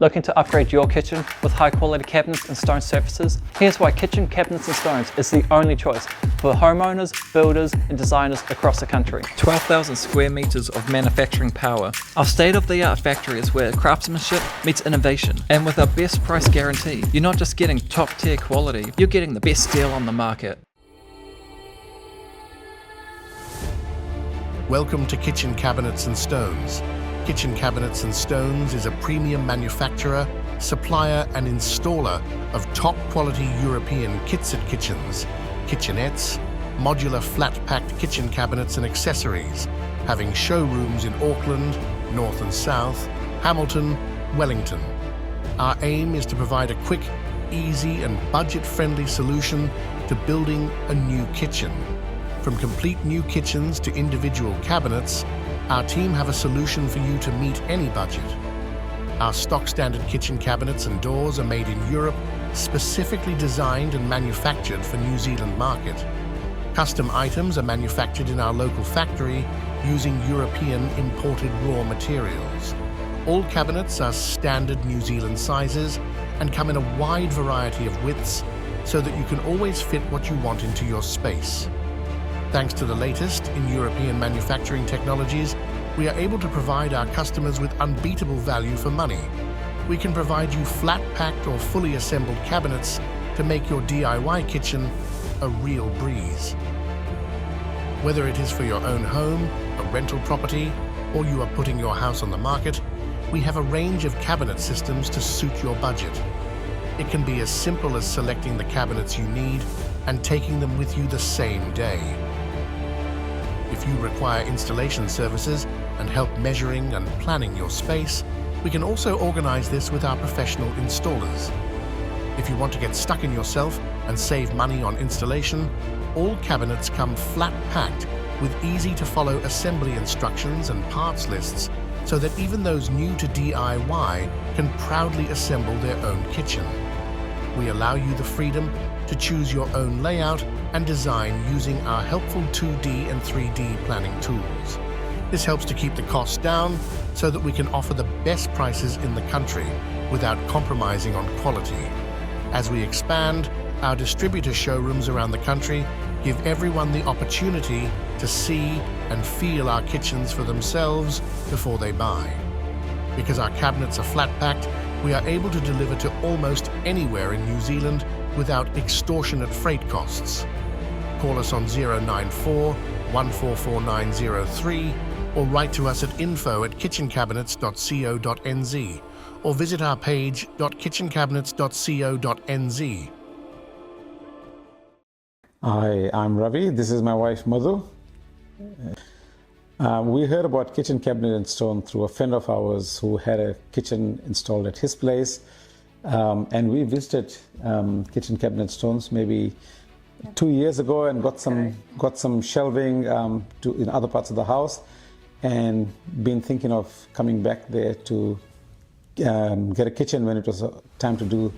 Looking to upgrade your kitchen with high quality cabinets and stone surfaces? Here's why Kitchen Cabinets and Stones is the only choice for homeowners, builders and designers across the country. 12,000 square metres of manufacturing power. Our state-of-the-art factory is where craftsmanship meets innovation. And with our best price guarantee, you're not just getting top tier quality, you're getting the best deal on the market. Welcome to Kitchen Cabinets and Stones. Kitchen Cabinets and Stones is a premium manufacturer, supplier and installer of top-quality European kitset kitchens, kitchenettes, modular flat-packed kitchen cabinets and accessories, having showrooms in Auckland, North and South, Hamilton, Wellington. Our aim is to provide a quick, easy and budget-friendly solution to building a new kitchen. From complete new kitchens to individual cabinets, our team have a solution for you to meet any budget. Our stock standard kitchen cabinets and doors are made in Europe, specifically designed and manufactured for New Zealand market. Custom items are manufactured in our local factory using European imported raw materials. All cabinets are standard New Zealand sizes and come in a wide variety of widths so that you can always fit what you want into your space. Thanks to the latest in European manufacturing technologies, we are able to provide our customers with unbeatable value for money. We can provide you flat-packed or fully assembled cabinets to make your DIY kitchen a real breeze. Whether it is for your own home, a rental property, or you are putting your house on the market, we have a range of cabinet systems to suit your budget. It can be as simple as selecting the cabinets you need and taking them with you the same day. If you require installation services and help measuring and planning your space, we can also organize this with our professional installers. If you want to get stuck in yourself and save money on installation, all cabinets come flat-packed with easy-to-follow assembly instructions and parts lists so that even those new to DIY can proudly assemble their own kitchen. We allow you the freedom to choose your own layout and design using our helpful 2D and 3D planning tools. This helps to keep the costs down so that we can offer the best prices in the country without compromising on quality. As we expand, our distributor showrooms around the country give everyone the opportunity to see and feel our kitchens for themselves before they buy. Because our cabinets are flat-packed, we are able to deliver to almost anywhere in New Zealand without extortionate freight costs. Call us on 094 144903 or write to us at info@kitchencabinets.co.nz or visit our page .kitchencabinets.co.nz. Hi, I'm Ravi. This is my wife Madhu. We heard about Kitchen Cabinet and Stone through a friend of ours who had a kitchen installed at his place. And we visited Kitchen Cabinet Stones maybe 2 years ago and got some shelving in other parts of the house, and been thinking of coming back there to get a kitchen when it was time to do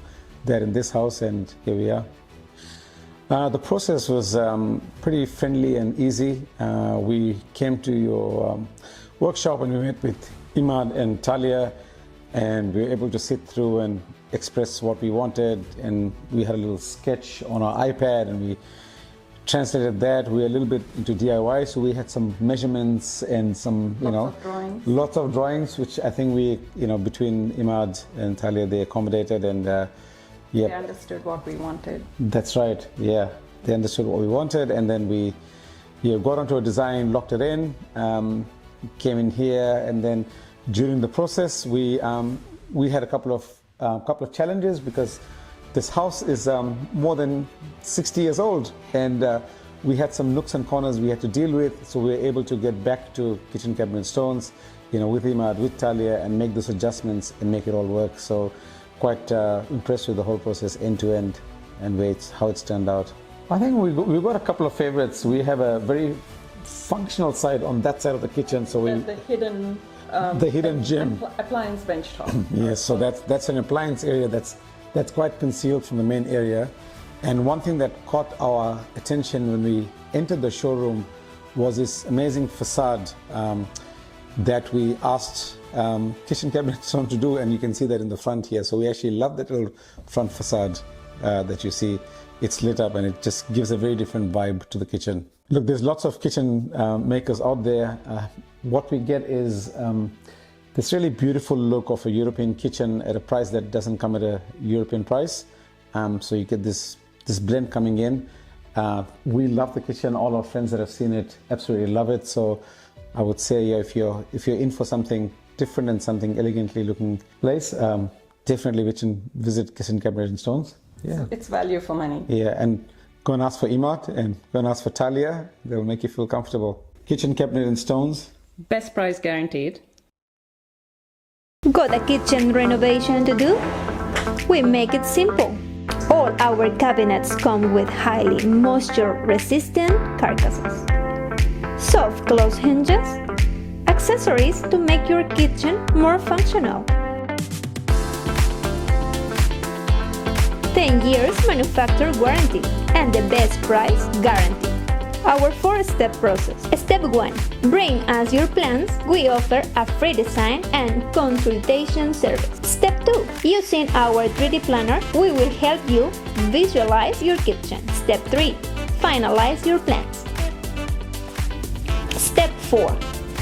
that in this house, and here we are. The process was pretty friendly and easy. We came to your workshop and we met with Imad and Talia, and we were able to sit through and express what we wanted, and we had a little sketch on our iPad and we translated that. We were a little bit into DIY, so we had some measurements and some, lots of drawings, which I think we, between Imad and Talia, they accommodated, and They understood what we wanted. That's right, yeah. They understood what we wanted, and then we got onto a design, locked it in, came in here, and then during the process, we had a couple of challenges because this house is more than 60 years old, and we had some nooks and corners we had to deal with, so we were able to get back to Kitchen Cabinet Stones, with Imad, with Talia, and make those adjustments and make it all work. So quite impressed with the whole process end to end and how it's turned out. I think we've got a couple of favorites. We have a very functional side on that side of the kitchen, so the hidden gem, appliance bench top. Yes, so that's an appliance area that's quite concealed from the main area. And one thing that caught our attention when we entered the showroom was this amazing facade. that we asked Kitchen Cabinets Stones to do, and you can see that in the front here. So we actually love that little front facade that you see. It's lit up and it just gives a very different vibe to the kitchen. Look, there's lots of kitchen makers out there. What we get is this really beautiful look of a European kitchen at a price that doesn't come at a European price. So you get this blend coming in. We love the kitchen. All our friends that have seen it absolutely love it. So I would say if you're in for something different and something elegantly looking place, definitely visit Kitchen Cabinets Stones. Yeah. It's value for money. Yeah, and go and ask for Imad and go and ask for Talia. They'll make you feel comfortable. Kitchen Cabinets Stones. Best price guaranteed. Got a kitchen renovation to do? We make it simple. All our cabinets come with highly moisture-resistant carcasses, soft close hinges, accessories to make your kitchen more functional. 10 years manufacturer warranty and the best price guarantee. Our 4-step process. Step 1. Bring us your plans. We offer a free design and consultation service. Step 2. Using our 3D planner, we will help you visualize your kitchen. Step 3. Finalize your plans. Step 4.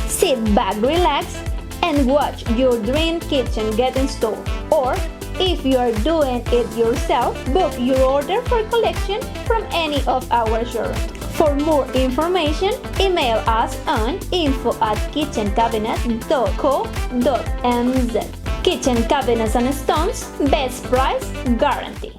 Sit back, relax, and watch your dream kitchen get installed. Or, if you are doing it yourself, book your order for collection from any of our showrooms. For more information, email us on info@kitchencabinet.co.nz. Kitchen Cabinets and Stones, best price guarantee.